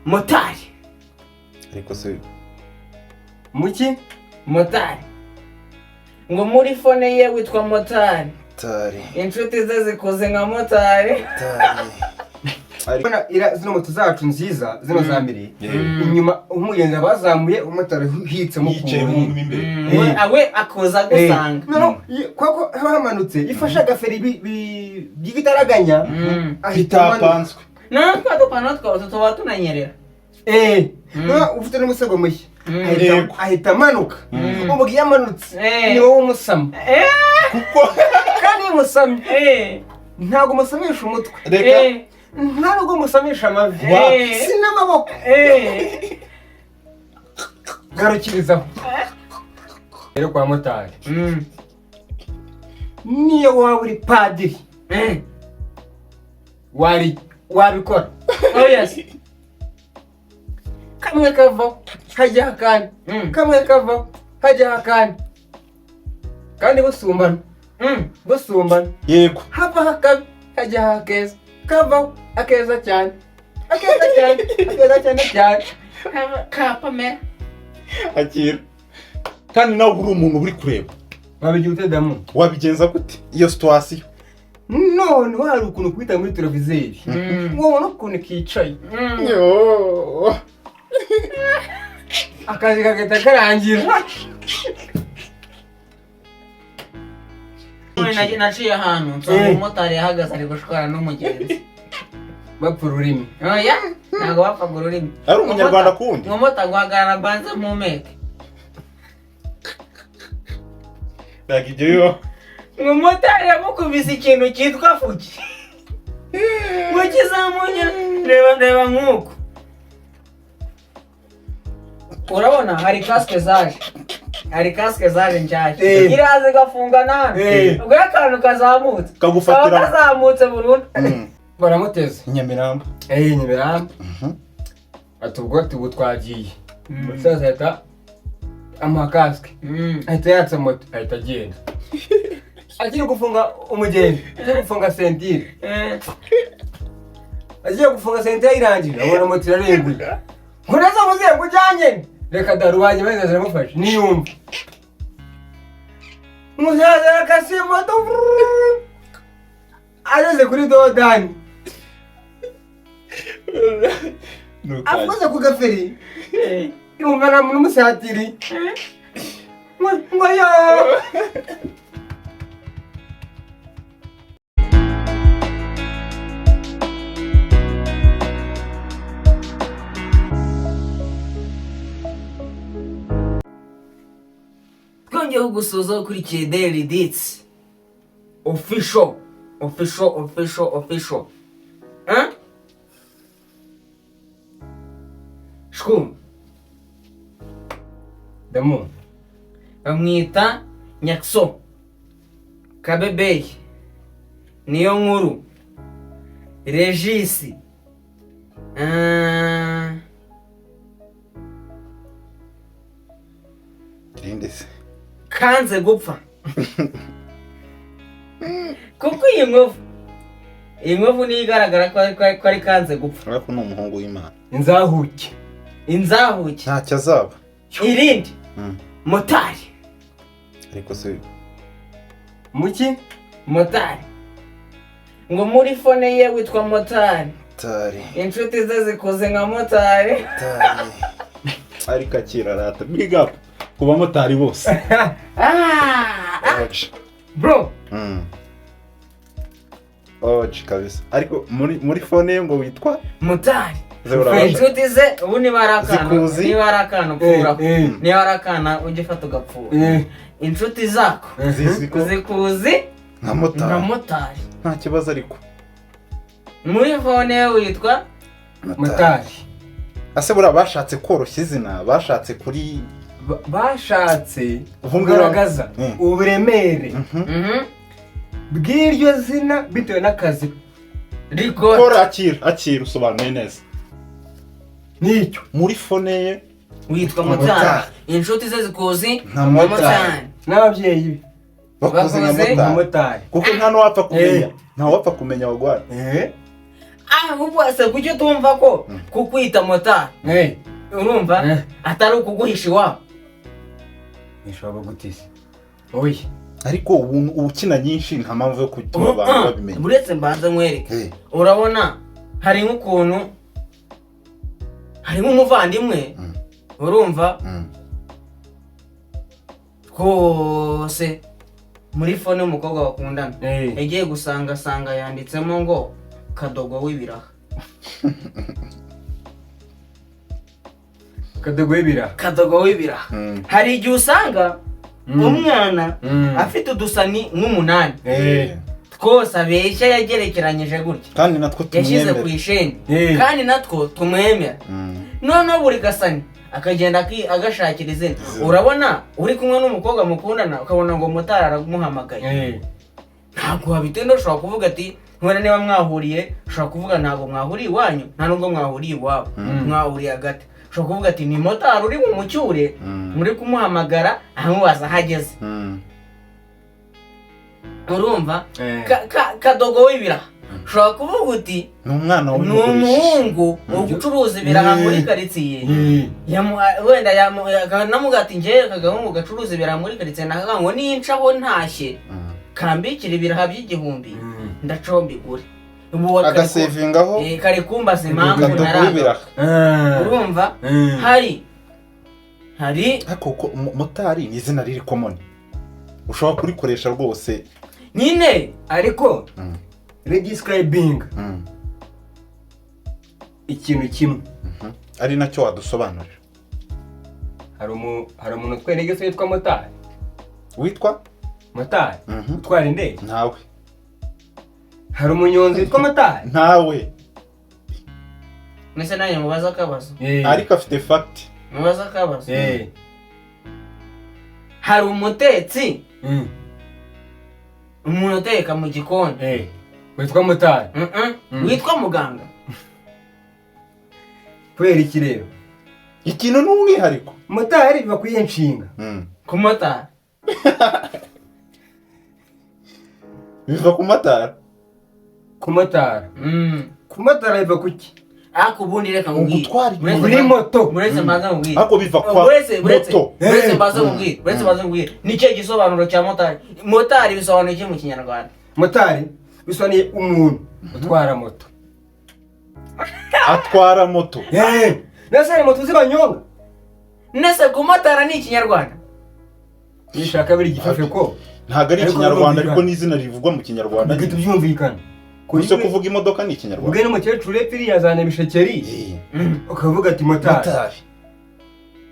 motari ariko se muki motari ngo muri fone ye witwa motari inshuti ze zikoze nka motari ira zino moto zacu nziza zino zamiri inyuma umugenzi bazamuye umotari hitse mu imbere awe akoza gusanga no kwako hamanutse ifasha gaferi bigitaraganya ahitapanzwe natwa dupanatwa tuba tunanyerera ufite n'umusego mushya ahita manuka ubugiye amanutse ni wowe umusama kuko kandi umusama ntago musamisha umutwe reka ntago musamisha amavi si n'amaboko garukirizaho rero kwa motari niyo waba uri padiri wabikora yes kamwe kava hajya hakandi kamwe kava hajya hakandi kandi busumbana yego hava hakabi hajya hakeza kava akeza cyane akeza cyane kapame akira kandi nawe uri umuntu uri kureba wabigira ute damu wabigenza gute iyo situation none wari ukuntu kwita muri televizeri wowe no ukuntu kicaye akazi kagahita karangira naciye ahantu nsanga umumotari yahagaze ari gushwana n'umugenzi bapfa ururimi oya ntabwo bapfaga ururimi ari umunyarwanda kundi umumotari guhagarara banze mpumeke nagiyeyo umumotari yamukubise ikintu cyitwa fuki ngo kizamuye reba nk'uko urabona hari kasike zaje nshyashya iraza gafunga nane ubwo akantu kazamutse kazamutse burundu baramuteze Nyamirambo ati ubwo tubu twagiye umusaza ahita amuha kasike ahita yatsa moto ahita agenda agiye gufunga umugenzi agiye gufunga sentire irangira abona moto irarenguye ngo neza muzehe ngo ujyanye reka darubange maze ziramufashe niyumva umusaza yakase moto ageze kuri dodani akoze ku gaferi yumva n'umusatiri ngo yo twongeye gusoza ukurikiye Daily Deets official shkum damu bamwita Nyakso Kabebe niyo nkuru Regisi Rindese kanze gupfa kuko iyi nkovu niyo igaragara ko ari kanze gupfa ariko ni umuhungu w'Imana inzahuke ntacyo azaba irindi motari ariko se muki motari ngo muri fone ye witwa motari inshuti ze zikoze nka motari ariko akira rata big up ku bamotari bose bro kabisa ariko muri fone ye ngo witwa motari inshuti ze ubu niba ari akana upfura niba ari akana ujya ufata ugapfura inshuti zako zikuzi nka motari nta kibazo ariko muri fone ye witwa motari ase buriya bashatse koroshya izina bashatse kugaragaza uburemere bw'iryo zina bitewe n'akazi rikora akira usobanuye neza nicyo muri fone ye witwa motari inshuti ze zikuzi nka motari n'ababyeyi be bakuze nka motari kuko nta n'uwapfa kumenya wagwana ahubwo se kuki tumva ko kukwita motari urumva atari ukuguhisha iwabo nishobora gutise oya ariko ubu ukina nyinshi nta mpamvu yo gutuma abantu babimenya. uretse mbanza nkwereke urabona hari nk'ukuntu hari nk'umuvandimwe urumva rwose muri fone y'umukobwa bakundana yagiye gusanga yanditsemo ngo kadogo w'ibiraha. Kadogo w'ibiraha hari igihe usanga umwana afite udusani nk'umunani twose abeshya yagerekeranyije gutya kandi natwo yashyize ku isheni kandi natwo tumwemera noneho buri gasani akagenda agashakira izina. urabona uri kumwe n'umukobwa mukundana ukabona ngo motari aramuhamagaye ntabwo wabitenda. ushobora kuvuga ati nkubona niba mwahuriye ushobora kuvuga ntabwo mwahuriye iwanyu nta nubwo mwahuriye iwabo mwahuriye hagati. ushobora kuvuga ati ni motari uri mu mucyure muri kumuhamagara amubaza aho ageze. urumva kadogo w'ibiraha ushobora kuvuga uti ni umwana ni umuhungu ucuruza ibiraha muri karitsiye wenda akanamuga ati njyewe kagahungu gacuruza ibiraha muri karitsiye nakavuga ngo nincaho ntashye kambikira ibiraha by'igihumbi ndacomba igure agasevingaho kari kumbaza impamvu naraga. urumva hari ariko motari ni izina riri common ushobora kurikoresha rwose nyine ariko redescribing ikintu kimwe ari nacyo wadusobanurira. hari umuntu twereke se witwa motari. witwa motari utwara indege? ntawe. hari umunyonzi witwa motari? ntawe. nese nanjye mubaza akabazo ariko afite fact. mubaza akabazo hari umutetsi umuntu uteka mu gikoni witwa motari? witwa muganga. kubera iki rero? ikintu n'umwihariko motari bakwiye inshinga ku motari biva ku motari. ku motari biva kuki? ariko ubundi reka nkubwire muri moto uretse mbanza nkubwire ariko biva kwa moto. uretse mbanza nkubwire nicyo gisobanuro cya motari. motari bisobanuye iki mu kinyarwanda? motari bisobanuye umuntu utwara moto. atwara moto. nese hari moto zibanyonga? nese kumotara ni ikinyarwanda? nishaka biri gifafe ko ntago ari ikinyarwanda ariko n'izina rivugwa mu kinyarwanda gito byumvikana. Kuruse kuvuga imodoka ni ikinyarwanda. ubwe n'umukecuru epfiri yazana ibishekeri ukavuga ati motari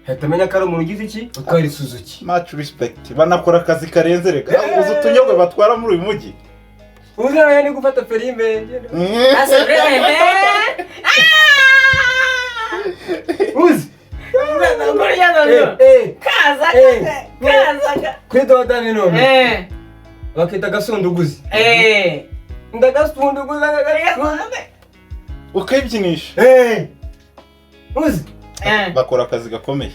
hatamenya ko ari umuntu ugize iki utwara Suzuki. much respect. banakora akazi karenze reka uzi utunyogwe batwara muri uyu mujyi. uzana ni gufata ferime uzi kuri dodani none bakita gasunduguzi. ndagasunduguza ukayibyinisha. uzi bakora akazi gakomeye.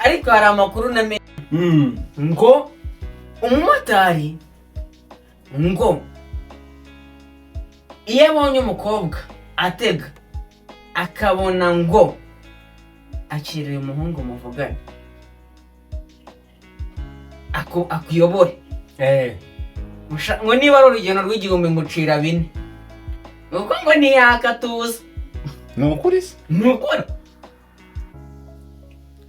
ariko hari amakuru namenye ngo umumotari ngo iyo abonye umukobwa atega akabona ngo akiriye umuhungu muvugane akuyobore ngo niba ari urugendo rw'igihumbi ngucira 4 nuko ngo ntiyakatuza. ni ukuri se? ni ukuri.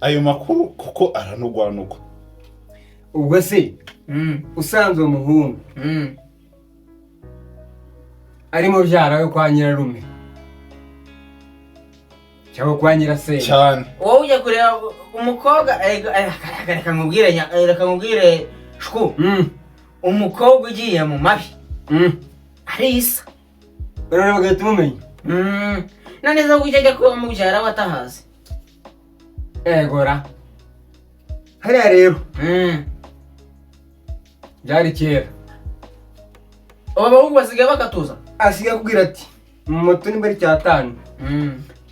ayo makuru kuko aranugwanugwa. ubwo se usanzwe umuhungu ari mu byara we kwa nyirarume cyangwa kwa nyirasenge cyane wowe ujya kureba umukobwa reka nkubwire shku umukobwa ugiye mu mabi arisa rero bagahita umumenya. none zo kujya ajya kuba mubyara batahazi egora hariya rero byari kera. aba bahungu basigaye bakatuza asigaye kubwira ati moto ni mbere cyatanu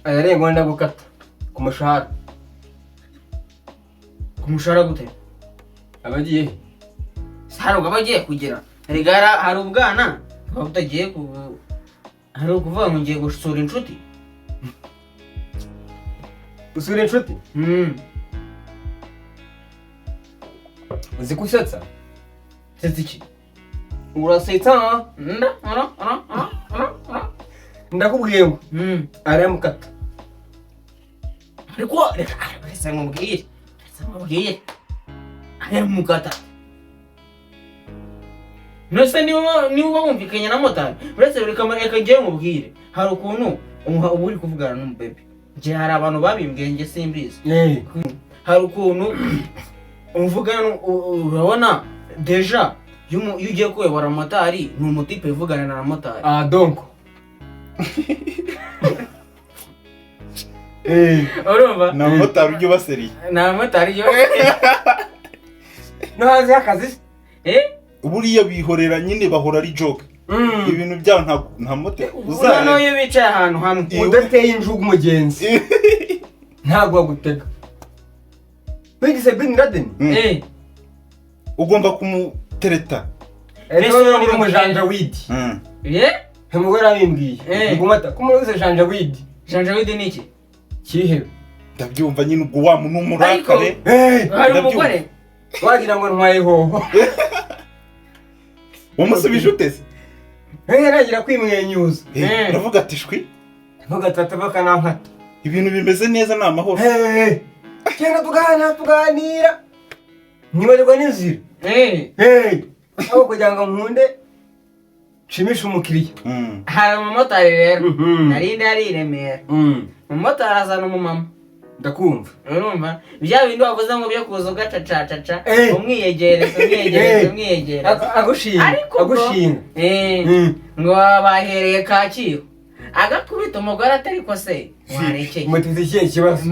ayarenga wenda gukata ku mushahara. ku mushahara gute? abagiye hari ubwo abagiye kugira hari ubwana baba butagiye hari ukuvuga ngo ngiye gusura inshuti. Usura inshuti? Uzi kusetsa? Setsa iki? Urasetsa? Ndakubwiye ngo aramukata. Ariko reka nkubwire. Aramukata. Nose niba wumvikanye na motari, uretse reka ngiye nkubwire. Hari ukuntu uba uri kuvugana n'umubebe. Nje hari abantu babimbwiye nge simbizi. Hari ukuntu umvugana urabona deja iyo ugiye kuyobora motari ni umutipe uvugana na motari. Donc urumva na motari ujye ubaseriye na motari yo no hanze y'akazi buriya bihorera nyine bahora ari joke ibintu byabo nta motari uzana iyo bicaye ahantu hamwe udateye injugu umugenzi ntabwo wagutega bigise Bin Laden ugomba kumutereta rero ni umujanjawidi umugore abimbwiye ngumata kumuze janjawidi. Janjawidi ni iki? Kihebe. Ndabyumva nyine ubwo wa muntu umurakare. Hari umugore wagira ngo ntwaye hoho. Umusubije utese? Nagira kwimwenyuza. Uravuga ati shwi? Ndavuga tatabaka nankata. Ibintu bimeze neza na mahoro. Cyangwa tuganira. Nyibarirwa n'inzira. Aho kugira ngo nkunde shimisha umukiriya. Hari umumotari rero narindi ari i Remera. Umumotari azana umumama. Ndakumva. Urumva bya bindi wavuze ngo byo kuza ugacacacaca umwiyegereza agushinga ngo bahereye Kacyiru agakubita umugore atari ko se warekeye mutize ikihe kibazo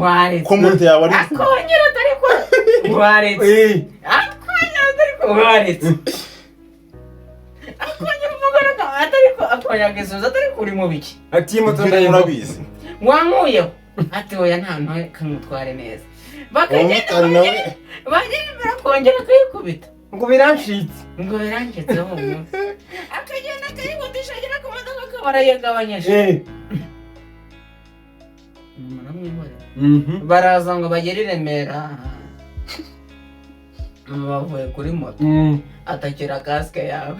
waretse ko moto yawe ari akongera atari ko waretse akongera atari ko waretse akongera umugore atari ko akongera agisubiza atari kuri mu biki ati moto ndayibizi wankuyeho ati oya nta ntoye kamutware neza bakagenda kongera akayikubita ngo biranshitse aho akagenda akayigutisha agera ku modoka akaba arayagabanyije baraza ngo bagere i Remera bavuye kuri moto atakira kasike yawe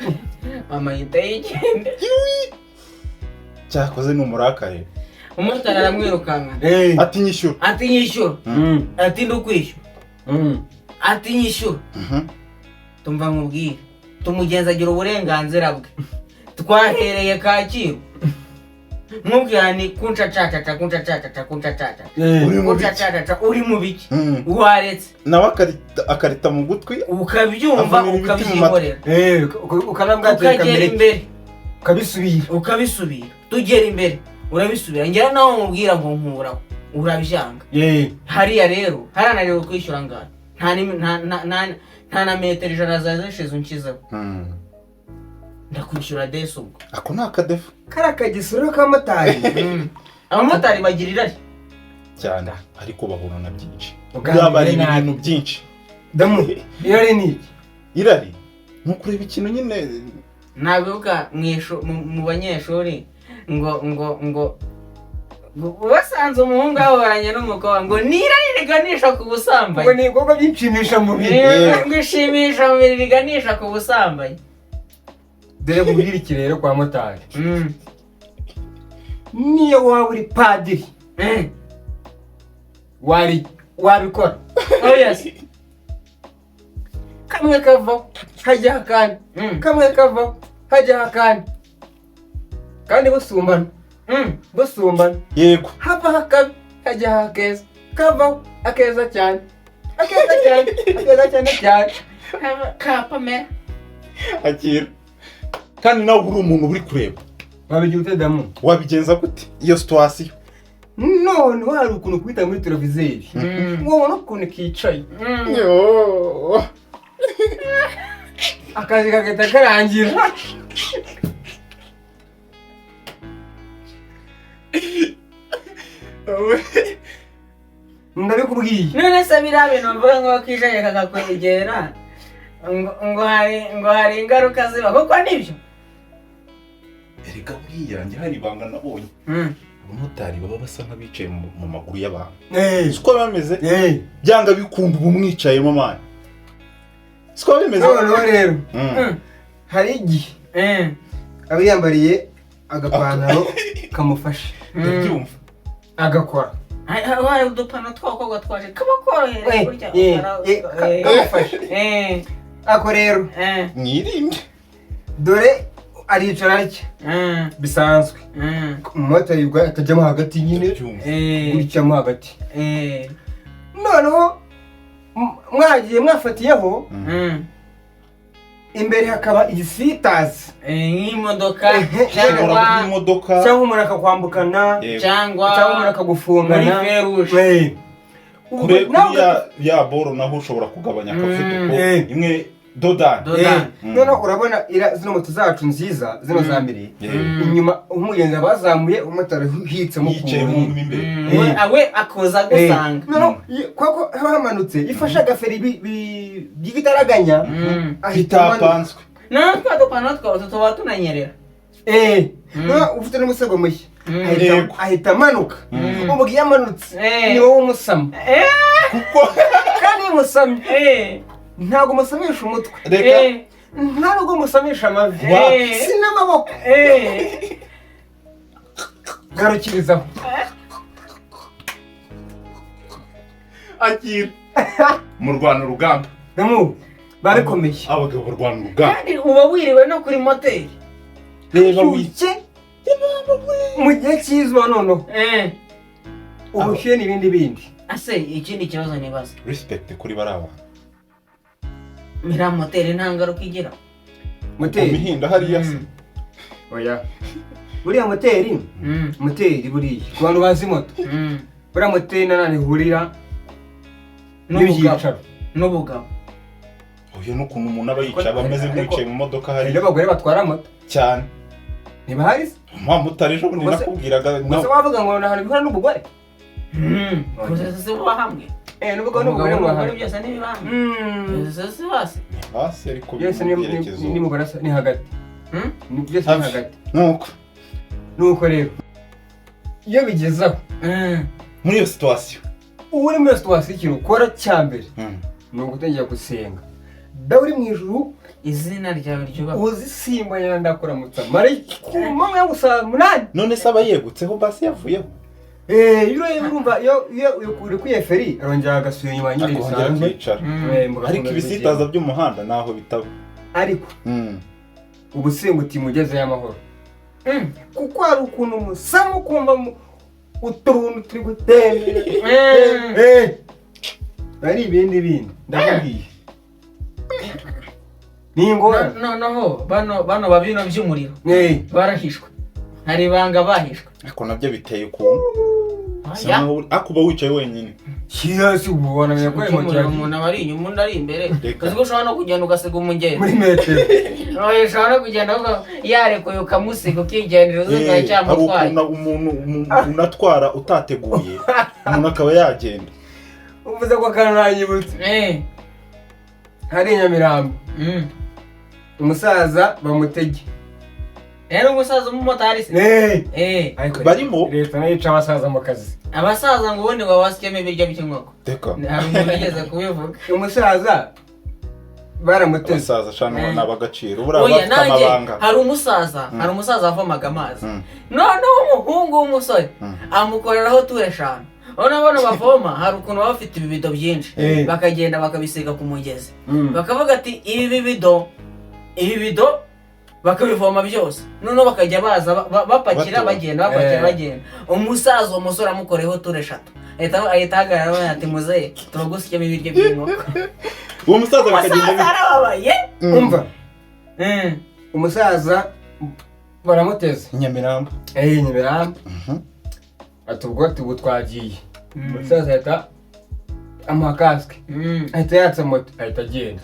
mama yita yigende cyakoze ni umurakare. Umumotari aramwirukanka ati nyishyura ati ndukwishyura ati nyishyura tumva nkubwire tumugenza agira uburenganzira bwe twahereye Kacyiru nkubwirani kuncacacaca uri mu biki waretse nawe akarita mu gutwi ukabyumva ukabyihorera ukagera imbere ukabisubira tugera imbere urabisubira ngera naho nkubwira ngo nkuraho urabyanga hariya rero harananiwe kwishyura ngana nta na metero ijana zazishize unkizeho ndakwishyura desi ubwo ako ni akadefu kari akagisoro k'amotari abamotari bagira irari cyane ariko bahura na byinshi yaba ari ibintu byinshi damu irari ni iki irari ni ukureba ikintu nyine nabibuka mu banyeshuri ngo basanze umuhungu ahoranye n'umukobwa ngo nirari riganisha ku busambanyi ngo ni ibikorwa by'inshimisha mubiri ngo ishimisha mubiri riganisha ku busambanyi dore mubwire iki rero kwa motari niyo waba uri padiri wabikora kamwe kavaho hajyaho akandi kamwe kavaho hajyaho akandi kandi busumbana yego havaho akabi hajyaho akeza kavaho akeza cyane akeza cyane kapamera akira kandi nawe uri umuntu uri kureba wabigira ute damu wabigenza gute iyo situwasiyo none hari ukuntu kubita muri televizeri ubona ukuntu kicaye akazi kagahita karangira ndabikubwiye none se biriya bintu mvuga ngo kicaye kakakwegera ngo hari ingaruka ziba kuko nibyo reka bwiyange hari ibanga nabonye abamotari baba basa nk'abicaye mu maguru y'abantu siko bameze byanga bikunda ubu mwicayemo mani siko bimeze noneho rero hari igihe aba yambariye agapantaro kamufashe ndabyumva agakora wayo udupano tw'abakobwa twaje kabakorohera burya kamufashe ako rero mwirinde dore aricara atya bisanzwe umumotari ubwo atajyamo hagati nyine gutya hagati noneho mwagiye mwafatiyeho imbere hakaba igisitazi nk'imodoka cyangwa umuntu akakwambukana cyangwa umuntu akagufungana muri feruje kure ya boro naho ushobora kugabanya akavuduko imwe dodani noneho urabona zino moto zacu nziza zino za mbere inyuma umugenzi abazamuye umumotari uhitsemo imbere awe akoza gusanga noneho kuko haba hamanutse ifashe agaferi by'igitaraganya ahita apanzwe noneho twa dupano twose tuba tunanyerera ufite n'umusego mushya ahita amanuka ubwo iyo amanutse ni wowe umusama kandi iyo umusamye ntabwo umusamisha umutwe ntabwo umusamisha amavi si n'amaboko garukirizaho akira mu Rwanda urugamba babikomeye abagabo barwana urugamba kandi uba wiriwe no kuri moteri reba wike mu gihe cy'izuba noneho ubushyuhe n'ibindi bindi ase ikindi kibazo nibaza respect kuri baraba mira moteri nta ngaruka igira moteri mihinda hariya se oya buriya moteri buriya ku bantu bazi moto buriya moteri nanone ihurira n'ubugabo uyu n'ukuntu umuntu aba yicaye bameze nk'uwicaye mu modoka hari n'abagore batwara moto cyane ntibahari se mutari ejo bundi nakubwiraga gusa wavuga ngo nta bihura n'ubugore gusa se uba hamwe n'ubugabo n'ubugore ngo hamwe byose n'ibibanga byose se basi basi ariko byose ni mugore ni hagati byose ni hagati nuko rero iyo bigezaho muri iyo situation ubu uri muri iyo situation ikintu ukora cya mbere ni ugutangira gusenga dawe uri mu ijuru izina ryawe ryubahwe uzisimba nyina ndakuramutsa marayika ku manywa yo gusa 8 none se aba yegutseho basi yavuyeho urumva iyo uri kwiye feri arongera agasubira inyuma nyine bisanzwe ariko ibisitaza by'umuhanda naho bitaba ariko ubusenga utimugezeyo amahoro kuko hari ukuntu umusamo kumva utuntu turi gutembera ari ibindi ndakubwiye ni ingorane noneho bano babino by'umuriro barahishwe hari ibanga bahishwe ariko nabyo biteye ukuntu akuba wicaye wenyine kiyasi ubona menya ko umuntu aba ari inyuma undi ari imbere uzi ko ushobora no kugenda ugasiga umugenzi muri metero ushobora no kugenda yarekuye ukamusiga ukigendera uzugaye cyamutwaye umuntu unatwara utateguye umuntu akaba yagenda uvuze ko akantu nanyibutse hari Nyamirambo umusaza bamutege rero umusaza umumotari se barimo leta nayo ica abasaza mu kazi abasaza ngo ubundi ngo basikeme ibiryo by'inkoko hari umuntu ugeze kubivuga umusaza baramuteze umusaza shana n'abagaciro buriya amabanga hari umusaza wavomaga amazi noneho umuhungu w'umusore amukoreraho ture 5 urabona bavoma hari ukuntu baba bafite ibibido byinshi bakagenda bakabisiga ku mugezi bakavuga ati ibi bido bakabivoma byose noneho bakajya baza bapakira bagenda umusaza umusore amukoreho ture 3 ahita ahagarara ati muzehe turagusikemo ibiryo by'inkoko uwo musaza bakagenda arababaye umva umusaza baramuteze Nyamirambo Nyamirambo atubwo tubu twagiye umusaza ahita amuha kasike ahita yatsa moto ahita agenda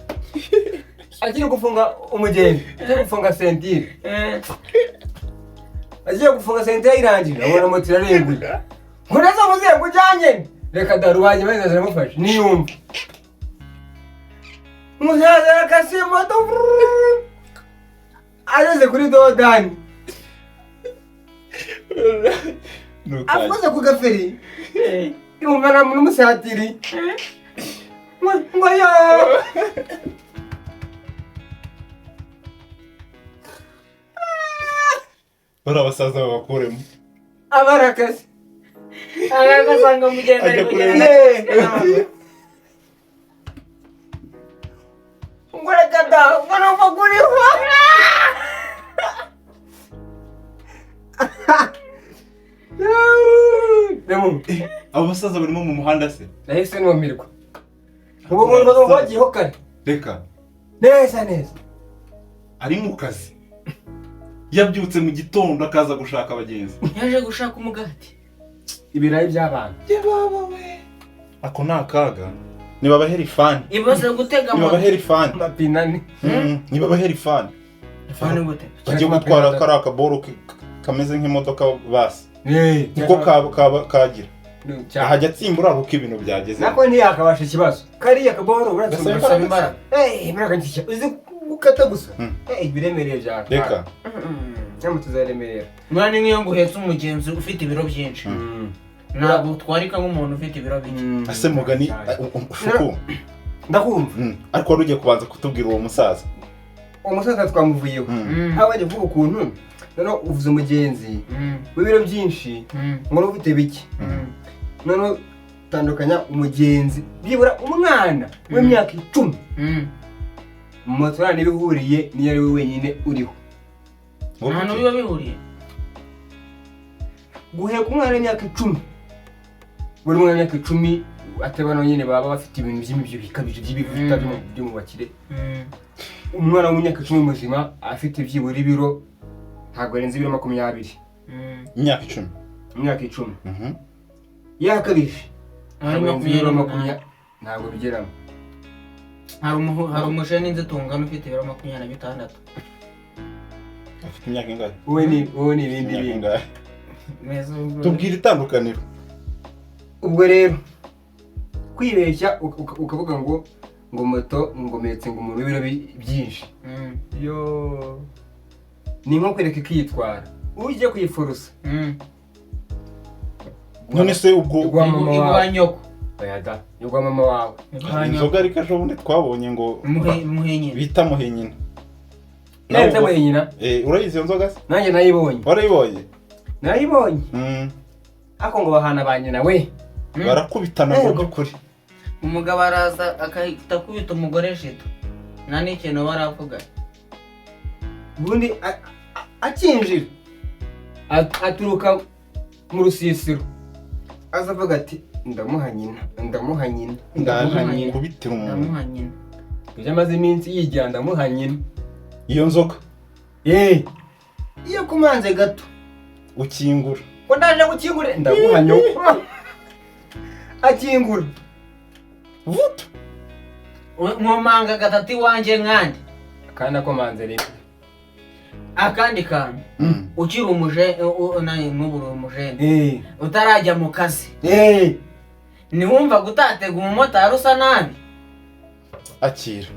agiye gufunga umugenzi agiye gufunga sentire irangira abona moto irarenguye nkureza muzehe kujyanye reka darubanye maze ziramufashe niyumva umusaza yakasiye moto ageze kuri dodani afuze ku gaferi yumva na muntu umusatiri ngo yo bari abasaza babakuremo abarakazi agasanga mugenda ari kugenda ngo reka da ngo numva kuriho abo basaza barimo mu muhanda se nahise numirwa ubu muntu bagiyeho kare reka neza ari mu kazi yabyutse mu gitondo akaza gushaka abagenzi yaje gushaka umugati ibirayi by'abantu ako ni akaga nibabahera ifani ibaze gutega nibabahera ifani mapinani nibabahera ifani ifani gute bajye gutwara kari akaboro kameze nk'imodoka basi niko kagira ahajya atsimbura kuko ibintu byageze nako ntiyakabasha ikibazo kariya kaboro urasaba imbaraga imbaraga nshyashya uzi gukata gusa ibiremereye bya reka cyangwa tuzaremerera mwana ni nk'iyo ngo uhetse umugenzi ufite ibiro byinshi ntabwo utwarika nk'umuntu ufite ibiro bike ase mugani ushuku ndakumva ariko wari ugiye kubanza kutubwira uwo musaza twamuvuyeho haba bajya kuvuga ukuntu noneho uvuze umugenzi w'ibiro byinshi ngo ufite bike noneho utandukanya umugenzi byibura umwana w'imyaka 10 moto nta n'ibihuriye niyo ari we wenyine uriho nta n'ubiba bihuriye guheka umwana w'imyaka 10 buri mwana w'imyaka 10 atabana nyine baba bafite ibintu by'imibyo bikabije by'ibivuta byo mu bakire umwana w'imyaka 10 muzima afite byibura ibiro ntabwo arenze ibiro 20 imyaka 10 yakabije ibiro 20 ntabwo bigeramo hari umusheni n'inzu tungana ufite ibiro 26 afite imyaka ingahe wowe ni ibindi bintu tubwire itandukaniro ubwo rero kwibeshya ukavuga ngo moto ngometse ngo umuntu w'ibiro byinshi yo ni nko kwereka ikiyitwara ujye kuyifurusa none se ubwo igwa nyoko bayada igwa mama wawe inzoga ariko ejo bundi twabonye ngo muhenyina bita muhenyina neza muhenyina urayizi iyo nzoga se nanjye nayibonye warayibonye nayibonye ako ngo bahana ba nyina we barakubitana ngo by'ukuri umugabo araza akahita akubita umugore shito nta n'ikintu baravuga ubundi akinjira aturuka mu rusisiro aza avuga ati ndamuha nyina kubitira umuntu ibyo amaze iminsi yijyana ndamuha nyina iyo nzoga iyo kumanze gato ukingura ko ndaje gukingura ndaguha nyoko akingura vuto nkomanga gatatu iwanjye nkandi kandi akomanze rero akandi kantu ukiri n'uburi umujene utarajya mu kazi ntiwumva gutatega umumotari usa nabi akira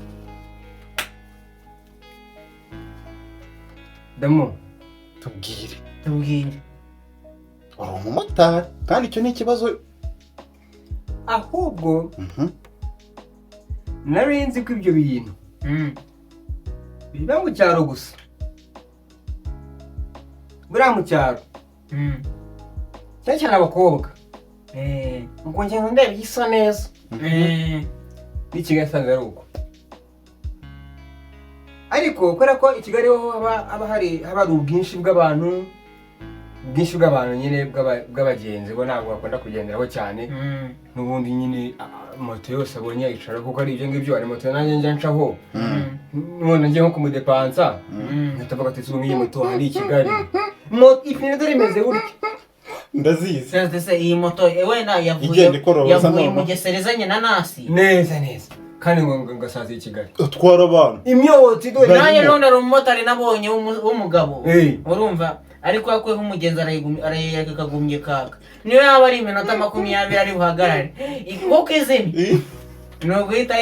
damo tubwire wari umumotari kandi icyo ni ikibazo ahubwo nari nzi ko ibyo bintu biba mu cyaro gusa buriya mu cyaro cyane cyane abakobwa ngo ngenda ndeba igisa neza n'i Kigali asanzwe ari uko ariko kubera ko i Kigali ho haba hari ubwinshi bw'abantu nyine bw'abagenzi bo ntabwo bakunda kugenderaho cyane n'ubundi nyine moto yose abonye yicara kuko ari ibyo ngibyo ari moto nanjye njya ncaho none ngiye nko kumudepansa nkatavuga ati ubu ngiyi moto hari i Kigali ipine dore imeze gutya ndazizi se iyi moto wenda yavuye mu Geserezanye na Nasi neza kandi ngo ngasaza i Kigali utwara abantu imyotsi dore nanjye none ari umumotari nabonye w'umugabo urumva ariko yakuyeho umugenzi arayereka akagumye kaka niyo yaba ari iminota 20 ari buhagarare kuko izindi ni uguhita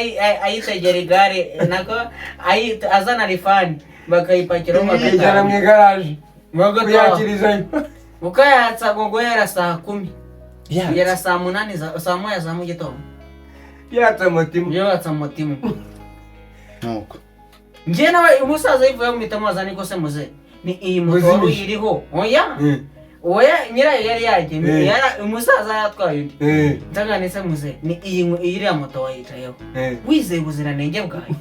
ayitegera igare nako azana rifani bakayipakiraho bakayijyana mu igaraje kuyakirizayo ukayatsa ngo guhera saa 10 yera saa 8 saa 1 za mu gitondo yatsa mutima nuko nje nawe umusaza yivuye mu mitamaza niko se muze ni iyi moto iriho oya nyirayo yari yagiye yara umusaza yatwaye undi ndaganise muze ni iyi iriya moto wayicayeho wizeye ubuziranenge bwayo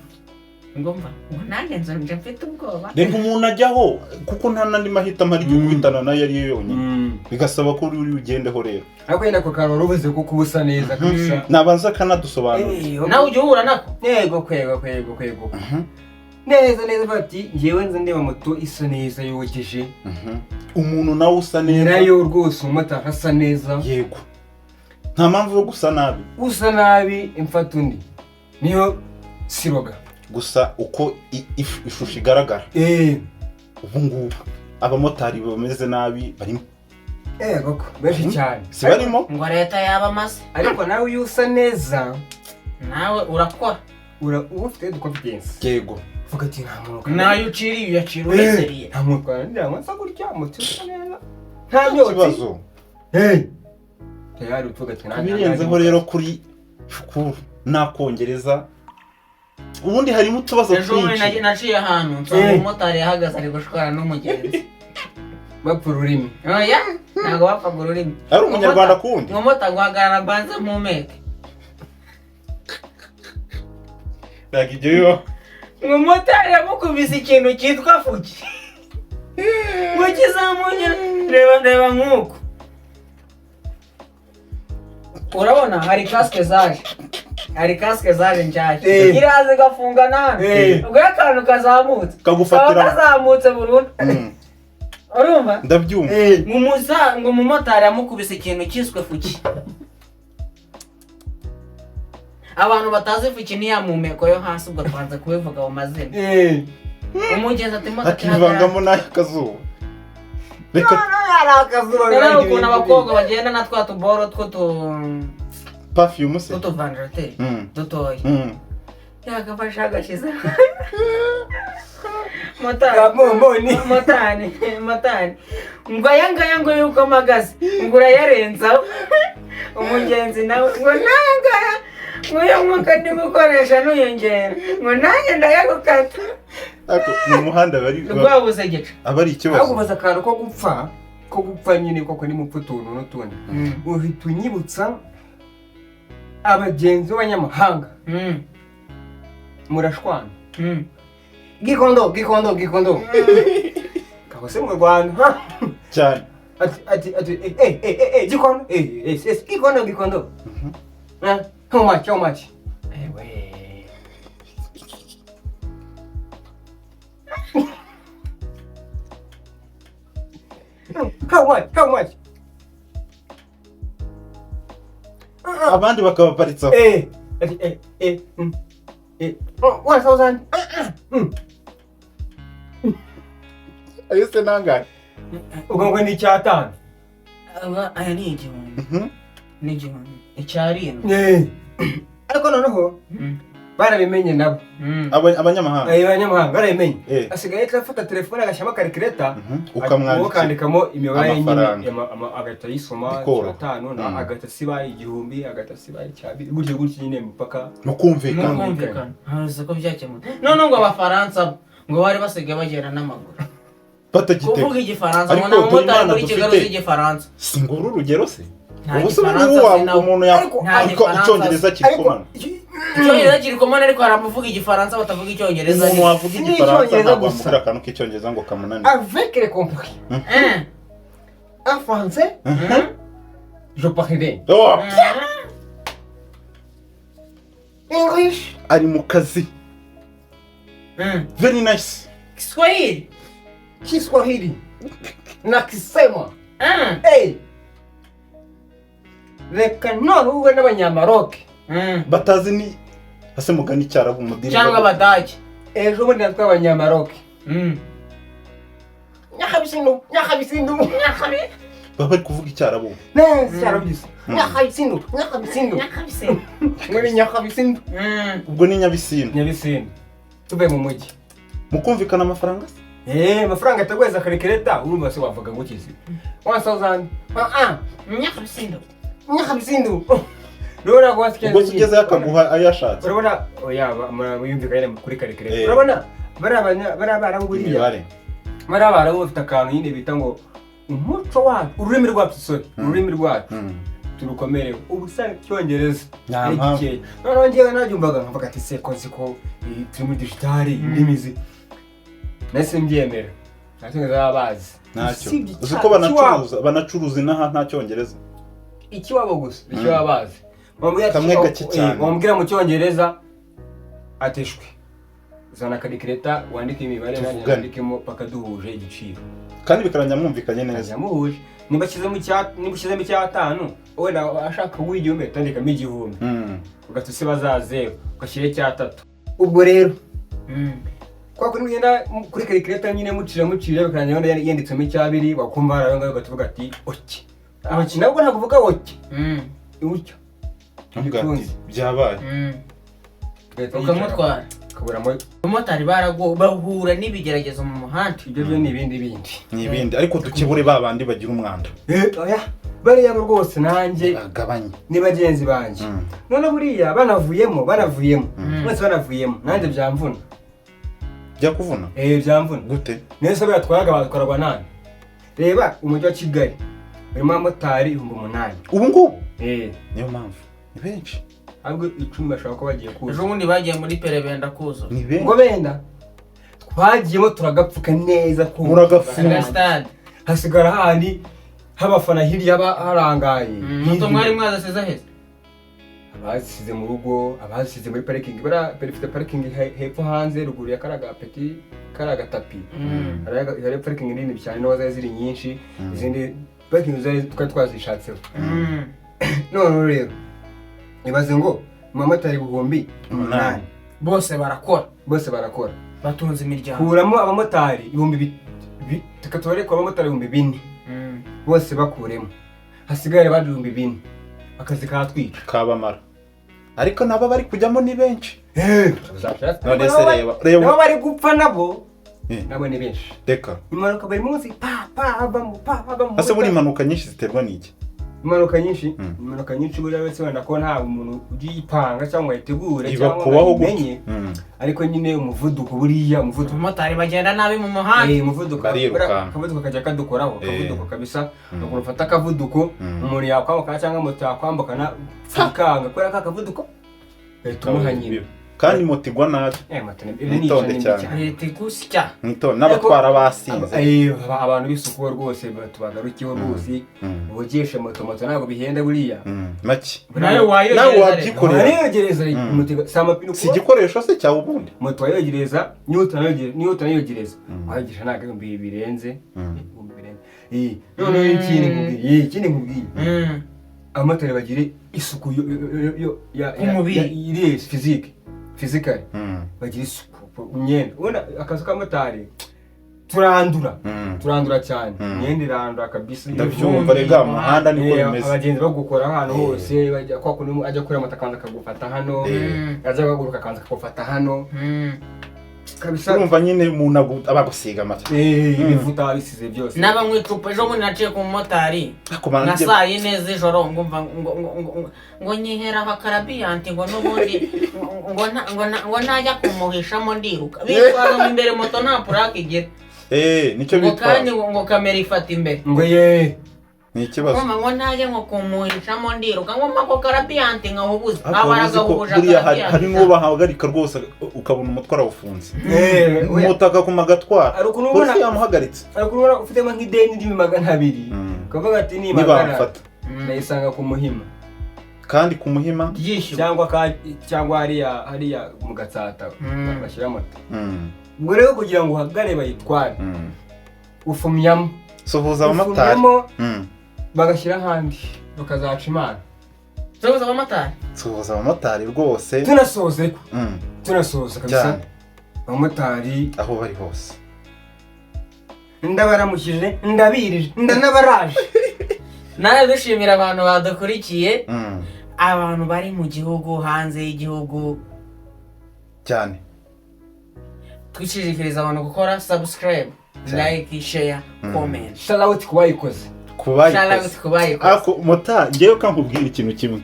ngomba ngo nanjye nje mfite ubwoba reka umuntu ajyaho kuko nta nandi mahitamo ari guhitana nayo ari yonyine bigasaba ko uri ugendeho rero ariko yenda ko kantu rubuze kuko ubusa neza kabisa nabanza kanadusobanurira nawe ujye uhura nako kwego neza bati ngewe nzi ndeba moto isa neza yogeje umuntu nawe usa neza nayo rwose umumotari asa neza yego nta mpamvu yo gusa nabi usa nabi imfata undi niyo siroga gusa uko ishusho igaragara ubu ngubu abamotari bameze nabi barimo koko benshi cyane si barimo ngo leta yabamaze ariko nawe iyo usa neza nawe urakora ufite confidence yego vuga ati nta muntu nayo uciriye uyacira ureseriye nta muntu kwanira amansa gutya moto usa neza nta nyotsi tayari uvuga ati kubirenzeho rero kuri shukuru nakongereza ubundi harimo utubazo twinshi ejo naciye ahantu nsanga umumotari yahagaze ari gushwana n'umugenzi bapfa ururimi oya ntabwo bapfaga ururimi ari umunyarwanda kundi umumotari guhagarara mbanze mpumeke ntabwo ibyo bibaho umumotari yamukubise ikintu cyitwa fuki ngo kizamuye reba nk'uko urabona hari kasike zaje nshyashya iraza igafunga nane ubwo akantu kazamutse kagufatira kazamutse burundu urumva ndabyumva ngo umumotari yamukubise ikintu cyiswe fuki abantu batazi fuki niya mumeko yo hasi ubwo twanze kubivuga mu mazina umugenzi ati imodoka akivangamo n'akazuba reka rero ukuntu abakobwa bagenda na twa tuboro perfume se vanjateri dutoya yagafasha agashize motari ngo ayangaya ngo yuko mpagaze ngo urayarenzaho umugenzi nawe ngo nangaya ngo uyu mwuka ndi gukoresha n'uyongera ngo nanjye ndayagukata mu muhanda rwabuze gica aba ari ikibazo ahubwo baza akantu ko gupfa nyine koko ni mupfa utuntu n'utundi uhita unyibutsa abagenzi b'abanyamahanga murashwana gikondo kabose mu Rwanda cyane ati gikondo how much how much abandi bakabaparitsaho 1000 ayo se nangaye ubwo ngo ni cyatanu aya ni igihumbi icyarindwi ariko noneho barabimenye nabo abanyamahanga barabimenye asigaye afata telefone agashyiramo calculator ukandikamo imibare nyine agahita yisoma 5 agahita siba igihumbi agahita siba icyabiri gutyo nyine mpaka mukumvikana haruze ko byakemutse none ngo abafaransa ngo bari basigaye bagenda n'amaguru kuvuga igifaransa ngo nabo motari muri Kigali z'igifaransa singuru urugero se ubusubira umuntu icyongereza kirikomana icyongereza kirikomana ariko haramuvuga igifaransa batavuga icyongereza umuntu wavuga igifaransa ntabwo wamubwira akantu k'icyongereza ngo kamunanire avec les compris en français je parle English ari mu kazi very nice Kiswahili nakisema reka none uwe n'abanyamaroke batazi ni ase mugani cyarabu mudiri cyangwa abadage ejo bundi natwe abanyamaroke nyakabisindu baba bari kuvuga icyarabu neza cyarabise nyakabisindu muri ubwo ni nyabisindu tuve mu mujyi mukumvikana amafaranga amafaranga atagweza akarekereta urumva se wavuga ngo kizi 1000 nyakabisindu urabona ko wasikiye ubwo tugeze akaguha ayashatse urabona yumvikanye kuri karekereta urabona barabara buriya barabara bafite akantu nyine bita ngo umuco wacu ururimi rwacu ururimi rwacu turukomerewe ubusa cyongereza n'igikeye noneho ngewe nabyumvaga nkavuga ati se ko ziko turi muri digitali indimizi nase mbyemera natingaza abazi ntacyo uzi ko banacuruza inaha nta cyongereza ikiwabo gusa icyo abazi kamwe gake cyane bamubwira mu cyongereza atishwe zana karekereta wandike imibare wandikemo paka duhuje igiciro kandi bikaranya mwumvikanye neza yamuhuje niba kizemo icyatanu wenda ashaka kugwigiyumbe tandikamo igihumbi ugatuse bazazero ugashyire icyatatu ubwo rero kwa kuri ngenda kuri karekereta nyine mucira bikaranya wenda yanditsemo icyabiri bakumva arayo gatuvuga ati oki oki nabwo ntabwo uvuga oki utyo byabaye ukamutwara abamotari bahura n'ibigeragezo mu muhanda ibyo byo ni ibindi ariko dukebure babandi bagira umwanda bariya rwose nanjye agabanye ni bagenzi banjye none buriya banavuyemo mwese banavuyemo nanjye byamvuna bya kuvuna byamvuna gute nese batwaraga batwarwa nani reba umujyi wa Kigali urimo abamotari 800 ubu ngubu niyo mpamvu ni benshi ahubwo 10 bashaka ko bagiye kuza ejo bundi bagiye muri perebenda kuza ngo benda twagiyemo turagapfuka neza ko muragafunga hasigara handi habafana hirya barangaye muto mwari mwazasiza heza abasize mu rugo abasize muri parking perifite parking hepfo hanze ruguru ya karaga tapi hari parking nini cyane no ziri nyinshi izindi parking zari twazishatseho none rero nibaze ngo umumotari 800 bose barakora batunze imiryango kuramo abamotari 1000 tukatore ko abamotari 4000 bose bakuremo hasigare bandi 4000 akazi katwica kabamara ariko nabo bari kujyamo ni benshi none se reba bari gupfa nabo ni benshi reka impanuka bari munsi abamo ase buri impanuka nyinshi ziterwa n'iki impanuka nyinshi buriya wese wenda ko nta umuntu ugiyipanga cyangwa yitegure cyangwa umenye ariko nyine umuvuduko umumotari bagenda nabi mu muhanda umuvuduko kajya kadukoraho akavuduko kabisa nuko ufata akavuduko umuntu yakwambuka cyangwa moto yakwambukana fikanga kubera ka kavuduko tumuhanyira kandi moto igwa nabi nitonde cyane itigusya nitonde n'abatwara basinze abantu b'isuku rwose tubagarukiho rwose ubugeshe moto ntabwo bihenda buriya make nawe wayogereza si igikoresho se cyawe ubundi moto wayogereza niyo utanayogereza wayogesha ntabwo ibihumbi birenze noneho ikindi nkubwiye abamotari bagire isuku y'umubiri fizikali bagira isuku imyenda ubona akazi k'amotari turandura cyane imyenda irandura kabisa ndabyumva rega umuhanda niko bimeze abagenzi bagukora ahantu hose bajya kwa kuntu ajya kuri moto akabanza akagufata hano ajya guhaguruka akabanza akagufata hano kabisa urumva nyine umuntu abagusiga amata ibivuta bisize byose nabanywa icupa ejo bundi naciye ku mumotari nka saa yine z'ijoro ngo nyiheraho akarabiyanti ngo n'ubundi ngo ntajya kumuhishamo ndiruka bitwazamo imbere moto nta purake igira nicyo bitwaza ngo kamera ifata imbere ngo ni ikibazo ngo ntajya ngo kumuhishamo ndiruka ngo mako karabiyanti nkahubuze abaragahubuje akarabiyanti hari n'uwo bahagarika rwose ukabona umutwe arawufunze moto akakuma agatwara polisi yamuhagaritse ariko ufitemo nk'ideni ndimi 200 ukavuga ati nibamfata nayisanga ku Muhima kandi ku Muhima cyangwa hariya mu Gatsata bashyira moto ubwo rero kugira ngo uhagare bayitware ufumyamo sohoza abamotari bagashyira ahandi bakazaca imana sohoza abamotari rwose tunasoza kabisa abamotari aho bari hose ndabaramukije ndabirije ndanabaraje nawe dushimira abantu badukurikiye abantu bari mu gihugu hanze y'igihugu cyane twishishikariza abantu gukora subscribe, like, share, comment. shout out kubayikoze. Shout out kubayikoze. Ako mota ngewe kankubwira ikintu kimwe.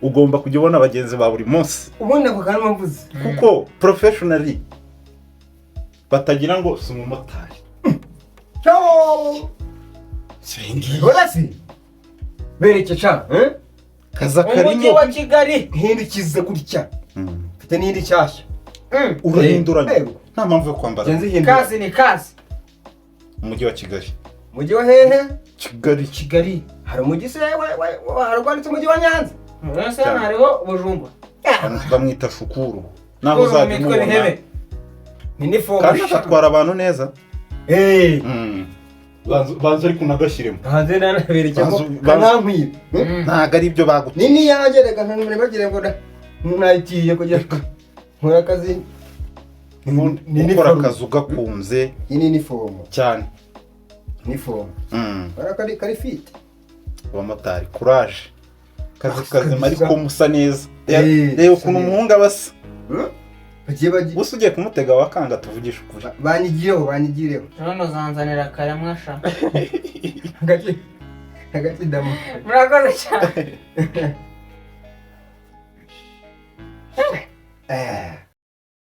Ugomba kujya ubona abagenzi ba buri munsi. Ubundi ako kantu mvuze. Kuko professionally batagira ngo si umumotari. Ciao. Urasi. Bereke cha, Kaza Umujyi karimo. wa Kigali. hindukize gutya. Mfite n'indi cyashya. Urahinduranya. Yego. Nta mpamvu yo kwambara. Genzi hindura. Kazi ni kazi. Umujyi wa Kigali. Mujyi wa hehe? Kigali. Kigali. Hari umujyi se harwanditse umujyi wa Nyanza. Mwese hariho Bujumbura. Bamwita Shukuru. Naho uzajya umubona. Ni nifomo. Kandi agatwara abantu neza. Banza ariko unagashyiremo. Hanze nanaberekemo kanankwira. Ntago ari ibyo bagutse. Nini yanjye reka ntanumire bagire ngo nayikiye kugira nkora akazi. Gukora akazi ugakunze. Iyi ni fomo. Cyane. Ni fomo. Barakari kari fit. Abamotari courage. Kazi ariko musa neza. Reba ukuntu umuhungu abasa. Bagiye ugiye kumutega wakanga tuvugisha ukuri. Banyigireho. None uzanzanira kare mwasha. Hagati damu. Murakoze cyane.